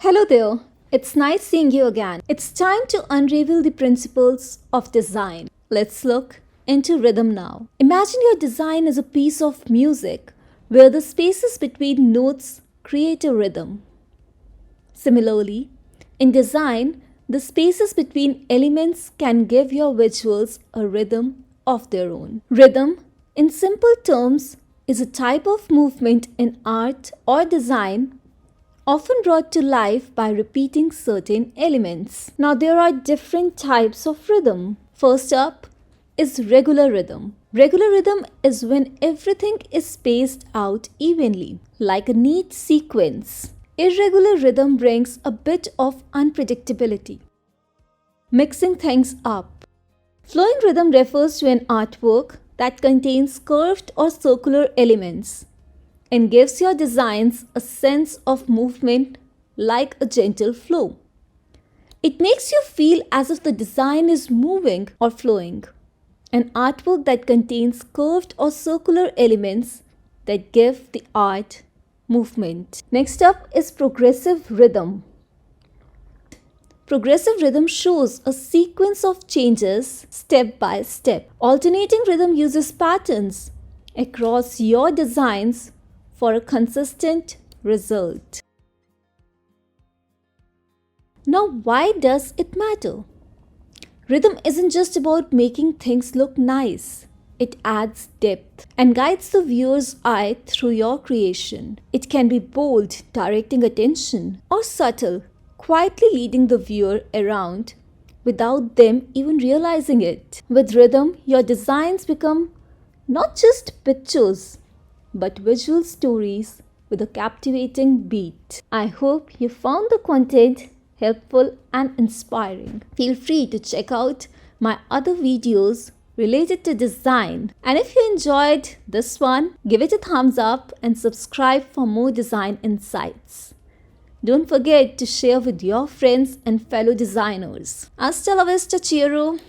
Hello there. It's nice seeing you again. It's time to unravel the principles of design. Let's look into rhythm now. Imagine your design as a piece of music where the spaces between notes create a rhythm. Similarly, in design, the spaces between elements can give your visuals a rhythm of their own. Rhythm, in simple terms, is a type of movement in art or design often brought to life by repeating certain elements. Now, there are different types of rhythm. First up is regular rhythm. Regular rhythm is when everything is spaced out evenly, like a neat sequence. Irregular rhythm brings a bit of unpredictability, mixing things up. Flowing rhythm refers to an artwork that contains curved or circular elements and gives your designs a sense of movement like a gentle flow. It makes you feel as if the design is moving or flowing. An artwork that contains curved or circular elements that give the art movement. Next up is progressive rhythm. Progressive rhythm shows a sequence of changes step by step. Alternating rhythm uses patterns across your designs for a consistent result. Now, why does it matter? Rhythm isn't just about making things look nice. It adds depth and guides the viewer's eye through your creation. It can be bold, directing attention, or subtle, quietly leading the viewer around without them even realizing it. With rhythm, your designs become not just pictures, but visual stories with a captivating beat. I hope you found the content helpful and inspiring. Feel free to check out my other videos related to design. And if you enjoyed this one, give it a thumbs up and subscribe for more design insights. Don't forget to share with your friends and fellow designers. Hasta la vista, cheero!